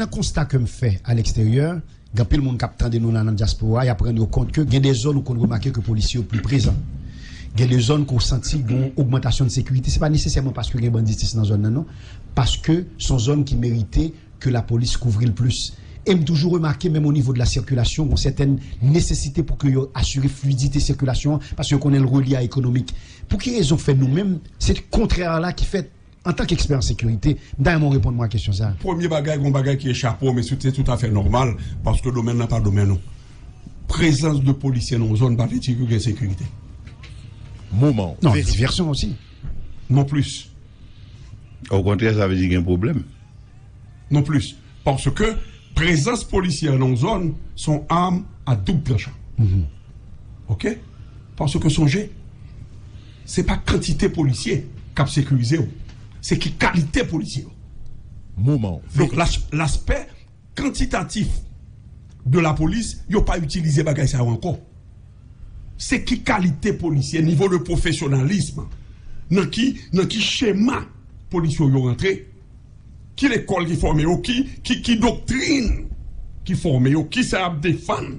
un constat que me fait à l'extérieur, quand le monde capte de nous dans la diaspora, il apprend compte que il y a des zones où on remarque que les policiers sont plus présents. Il y a des zones qu'on sentit une augmentation de sécurité. Ce n'est pas nécessairement parce que il y a des banditisme dans la zone, non. Parce que ce sont zones qui méritaient que la police couvre le plus. Et j'ai toujours remarqué, même au niveau de la circulation, une certaine nécessité pour que assurer fluidité de circulation, parce qu'on connaît le relief économique. Pour quelle raison fait nous-mêmes, c'est le contraire-là qui fait, en tant qu'expert en sécurité, d'ailleurs, répondre à la question ça. Premier bagage qui est chapeau, mais c'est tout à fait normal, parce que le domaine n'a pas de domaine. Présence de policiers dans une zone, pas de sécurité. Moment. Non, diversion aussi. Non plus. Au contraire, ça veut dire qu'il y a un problème. Non plus. Parce que présence policière dans une zone sont armes à double tranchant. OK? Parce que songez, ce n'est pas quantité policier qui a sécurisé, c'est qui qualité policier. Moment. Donc l'aspect quantitatif de la police, il n'y a pas utilisé bagay ça encore. C'est qui qualité policier, niveau de professionnalisme, dans qui schéma policier est rentré, qui l'école qui forme, qui doctrine qui forme, qui sait défendre.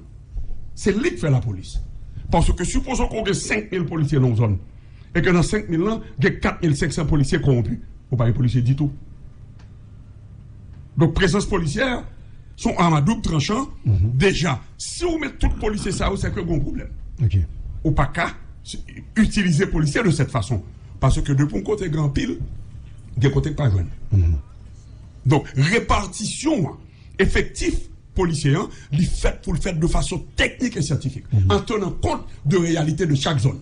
C'est lui qui fait la police. Parce que supposons qu'on a 5000 policiers dans la zone, et que dans 5000 ans, il y a 4500 policiers corrompus. Ou pas les policiers du tout. Donc, présence policière, sont armes à double tranchant. Déjà, si on met tout le policier ça, c'est que bon problème. Okay. Ou pas qu'à utiliser policier de cette façon. Parce que de bon côté grand pile, des côtés pas jeunes. Donc, répartition effectif policier, il fait pour le faire de façon technique et scientifique, en tenant compte de la réalité de chaque zone.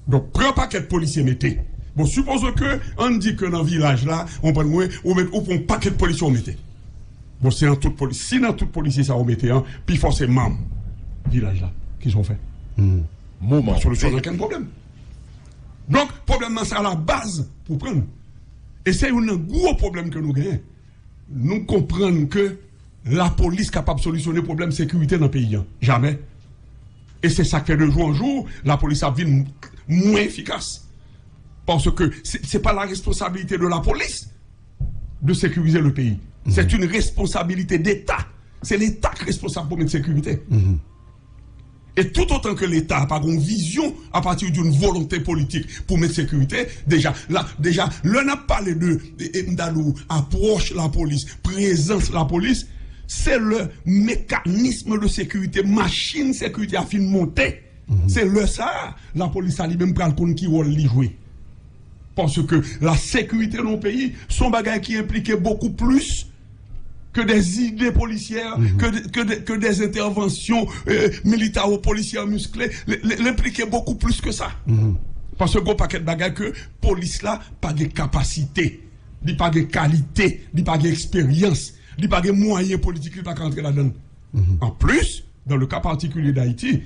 Donc, prends pas quel policier mettez. Bon, supposons que, on dit que dans le village là, on prend un paquet de policiers on mettez. Bon, c'est dans toute police. Si dans toute police, ça on mettez, puis forcément, village là, qui sont faits. Moment. La solution n'a aucun problème. Donc, problème, c'est à la base pour prendre. Et c'est un gros problème que nous gagnons. Nous comprenons que la police est capable de solutionner le problème de sécurité dans le pays. Jamais. Et c'est ça que de jour en jour, la police a vu moins efficace. Parce que ce n'est pas la responsabilité de la police de sécuriser le pays. C'est une responsabilité d'État. C'est l'État qui est responsable pour mettre sécurité. Et tout autant que l'État n'a pas une vision à partir d'une volonté politique pour mettre sécurité, déjà, l'on a parlé de approche la police, présence la police, c'est le mécanisme de sécurité, machine sécurité à fin de monter. C'est le ça, la police a lui-même pris le compte qui va l'y jouer. Parce que la sécurité dans le pays, son bagage qui impliquait beaucoup plus que des idées policières, que des interventions militaires ou policières musclées, l'impliquait beaucoup plus que ça. Parce que gros paquet de bagages que police là, pas de capacité, il pas de qualité, il pas d'expérience, il pas de moyens politiques, il pas rentrer là-dedans. En plus, dans le cas particulier d'Haïti,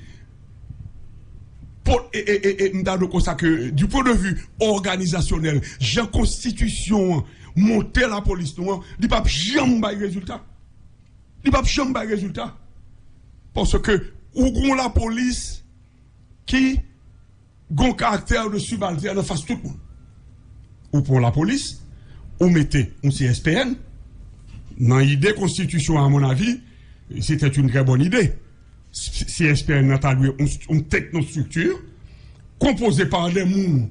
que du point de vue organisationnel, j'ai constitution, monter la police noire, il n'y a pas jamais de résultat. Il n'y a pas jamais de résultat. Parce que, ou la police qui a un caractère de subalterne face à tout le monde. Ou pour la police, ou mettez un CSPN. Dans l'idée constitution, à mon avis, c'était une très bonne idée. CSPN a une technostructure composée par des gens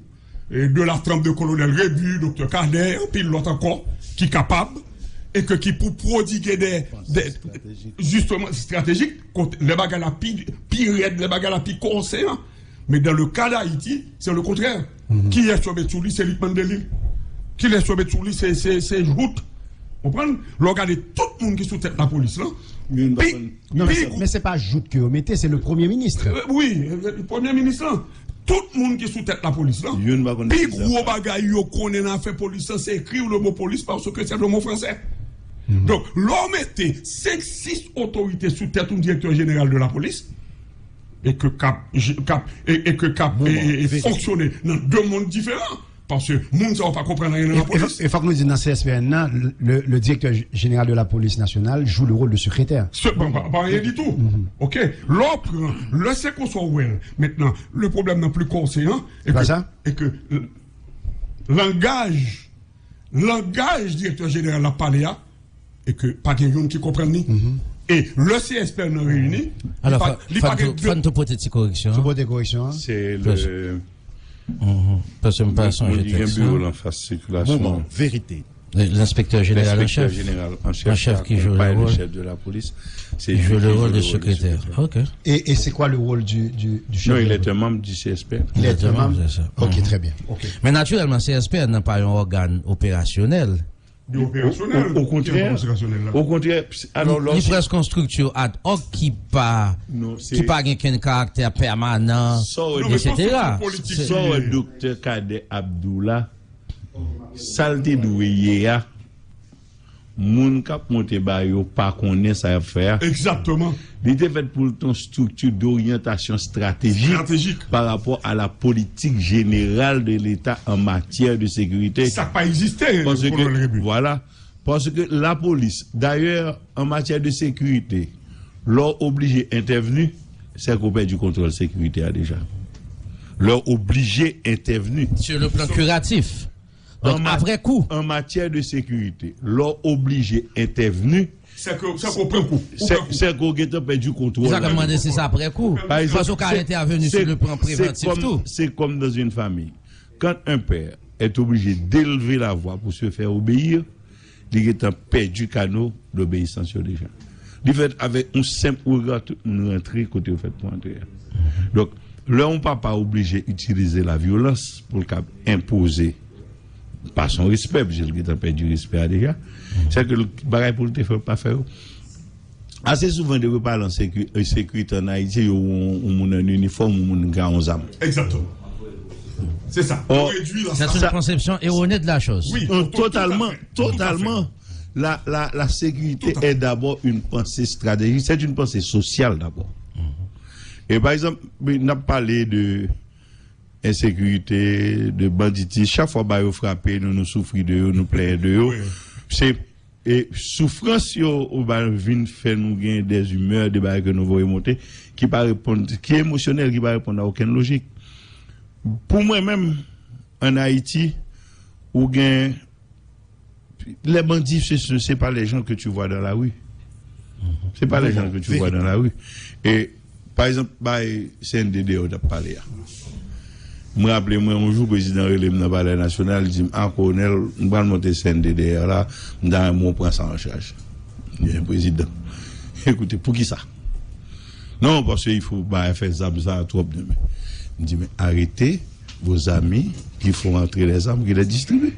de la trempe de colonel Rébu, Dr Kader, puis l'autre encore, qui est capable et qui pour prodiguer des justement stratégiques, les bagages la pire, les bagages la pire conseillants. Mais dans le cas d'Haïti, c'est le contraire. Qui est sur Betsouli, c'est Luc Mandeli. Qui est sur Betsouli, c'est Jout. Vous comprenez? Regardez tout le monde qui est sous tête la police là. Mais c'est pas Jout que vous mettez, c'est le Premier ministre. Oui, le Premier ministre là. Tout le monde qui est sous tête la police là. Puis gros bagaille qu'on a fait police, c'est écrire le mot police parce que c'est le mot français. Donc, l'homme était 5-6 autorités sous tête du directeur général de la police et que cap fonctionner dans deux mondes différents. Parce que le monde ne va pas comprendre rien de la police. Il faut que nous disions dans CSPN, le directeur général de la police nationale joue le rôle de secrétaire. Pas rien du tout. OK. L'autre, le c'est qu'on soit well. Maintenant, le problème n'est plus conscient. Et que langage directeur général la parlé, et que pas quelqu'un qui comprend ni. Et le CSP nous réunit. Alors, faut te porter des corrections. Tu portes des corrections. C'est le. Parce que je me passe en bureau en face circulation. Moment, vérité. L'inspecteur général en chef. En chef qui joue le rôle. Le chef de la police. Il joue le rôle de secrétaire. Ok. Et c'est quoi le rôle du chef? Non, il est un membre du CSP. Il est un membre. C'est ça. Ok, très bien. Okay. Mais naturellement, CSP n'a pas un organe opérationnel. Opérationnel. Au contraire. Au contraire. Alors, il est presque une structure ad hoc qui pas un caractère permanent, etc. Ça, docteur Kader Abdoula, salte douye ya, moun kap monte ba yo pas connaît ça faire. Exactement. Il était fait pour ton structure d'orientation stratégique par rapport à la politique générale de l'État en matière de sécurité. Ça n'a pas existé. Voilà. Parce que la police, d'ailleurs, en matière de sécurité, leur obligé intervenu, c'est qu'on perd du contrôle sécuritaire déjà. Leur obligé intervenu. Sur le plan curatif. Donc, après coup. En matière de sécurité, leur obligé intervenu. C'est qu'on prend coup. C'est qu'on a perdu contrôle. Ça demandé si c'est après coup. Parce qu'on a intervenu sur le plan préventif tout. C'est comme dans une famille. Quand un père est obligé d'élever la voix pour se faire obéir, il est perdu canot d'obéissance sur les gens. Du fait, avec un simple regard, nous rentrons côté au fait pour entrer. Donc, là, on ne peut pas obligé d'utiliser la violence pour imposer par son respect, parce qu'il a perdu respect déjà. C'est que le bagage pour le faire pas faire. Assez souvent, de parler en sécurité en Haïti, on a un uniforme, on a un arme. Exactement. C'est ça. C'est une conception erronée de la chose. Oui, totalement. La sécurité est d'abord une pensée stratégique, c'est une pensée sociale d'abord. Et par exemple, on a parlé de insécurité, de banditisme. Chaque fois que nous frappons, nous souffrons de eux, nous plaignons de eux. C'est souffrance au vient faire nous gagner des humeurs, des barres que nous voyons monter, qui est émotionnel, qui ne répond à aucune logique. Pour moi-même, en Haïti, où gain les bandits, ce n'est pas les gens que tu vois dans la rue. Ce n'est pas les gens que tu vois dans la rue. Et par exemple, CNDD, on a parlé. Je me rappelle, moi, un jour, le président relève dans le palais national, il dit, colonel, on va monter CNDD là, dans mon prend ça en charge. Il y a un président. Écoutez, pour qui ça? Non, parce qu'il faut faire ça trop demain. Il dit, mais arrêtez vos amis qui font entrer les armes, qui les distribuent.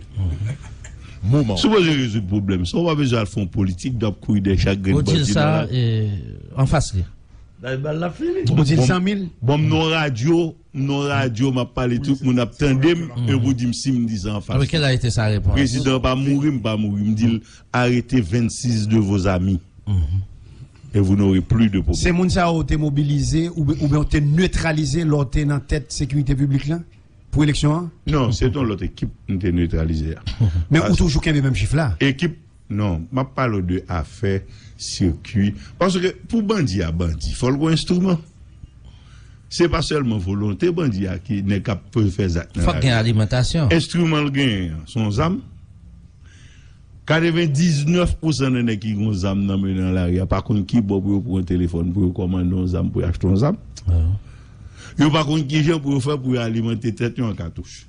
Moment. Si vous résoudre le problème, si on va besoin de fonds politiques, d'op courir des chaque grain de bandit. Ça en face. On dit 100 000. Bon, nos radios m'a parlé tout, mon attendez, et vous dites si me disent en face. Quelle a été sa réponse? Le président pas mourir, me dit arrêtez 26 de vos amis. Et vous n'aurez plus de problème. C'est moun ça ont été mobilisé ou bien ont été neutralisé lors de la tête sécurité publique là pour l'élection? Non, c'est dans l'autre équipe qui été neutralisée. Mais ou toujours qu'il y a le même chiffre là? Équipe, non, je parle de affaires, circuit. Parce que pour bandit à bandit, il faut le instrument. C'est pas seulement volonté bandit qui n'est capable de faire ça. Il faut qu'il y ait alimentation. Instrument le gain, son âme. 99% de gens qui ont des âmes dans la rue, par contre, qui pour un téléphone, pour commander des âmes, pour acheter des âmes. Yo par contre, qui j'ai pour faire pour alimenter tête en cartouche.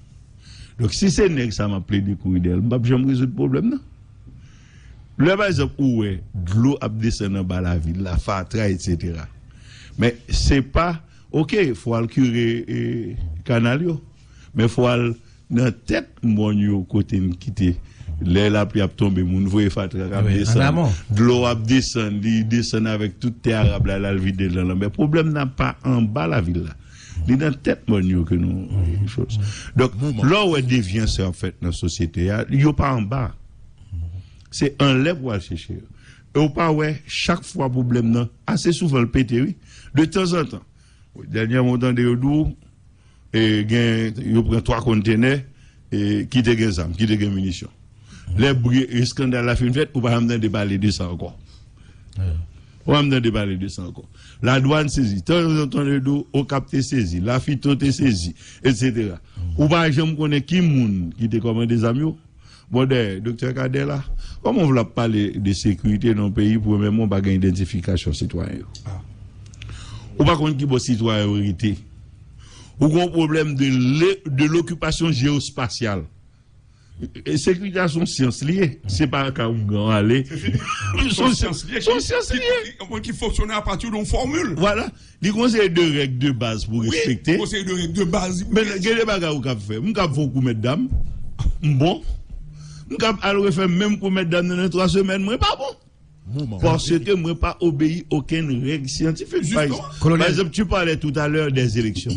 Donc, si c'est nèg ça m'a plaidé courir d'elle, je vais résoudre le problème, non? Le par exemple, où est, de l'eau a descendu dans bas la ville, la fatra, etc. Mais c'est pas, ok, il faut le curer canal, mais il faut dans la tête, mon yo, côté quitter. Là, la pluie a tombé, mon voyez fatra a descendu. De l'eau a descendu, descend avec toute terre arabe, là, la vide là. Mais le problème n'a pas en bas la ville, là. Il est dans la tête, mon yo, que nous, choses. Donc, là où est déviance, en fait, dans la société, il n'y a pas en bas. C'est un lèvre pour aller chercher. Et au pas, ouais, chaque fois, problème, non, assez souvent, le pété, oui. De temps en temps. Dernier moment de Yodou, et il prend 3 conteneurs, et qui te gagne armes, qui te gagne munitions. Les scandales la fin fait, ou pas amener déballer 200 encore. Ou amener déballer 200 encore. La douane saisit, tant en temps de dos, au capté saisi, la phyto te saisi, etc. Ou pas, je me connais qui moun, qui te commande des amis. Bon, docteur Kader là, Comment on veut parler de sécurité dans le pays pour même pas gagner identification citoyen. Ou pas contre qui bon citoyen vérité. Ou un problème de l'occupation géospatiale. Et sécurité sont sciences liées. C'est pas quand on aller. Sont sciences liées. Qui fonctionnent à partir d'une formule. Voilà. Les conseils de règles de base pour respecter. Conseil de règles de base. Mais quel est bagages ou cap faire? M'cap faut coup mettre dame. Bon. M'cap alors faire même coup mettre dame dans 3 semaines, moi pas bon. Parce que moi pas obéi aucune règle scientifique. Par exemple, tu parlais tout à l'heure des élections.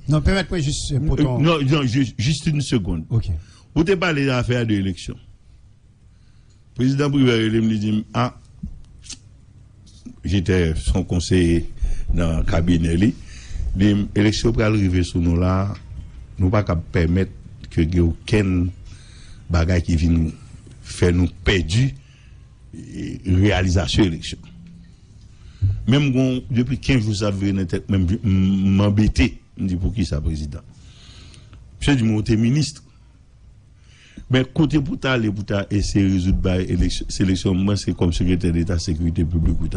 Non, permettez-moi juste non, juste une seconde. OK. Vous te parlez d'affaires d'élection. Le président Privé me dit j'étais son conseiller dans le cabinet. L'élection pour arriver sur nous là, nous pas permettre que y ait aucun bagage qui vienne faire nous perdre réalisation de l'élection. Même depuis 15 jours, ça veut même m'embêter. Je dis pour qui ça, président? Je dis, moi, t'es ministre. Mais côté pour essayer de résoudre l'élection, moi, c'est comme secrétaire d'État sécurité publique pour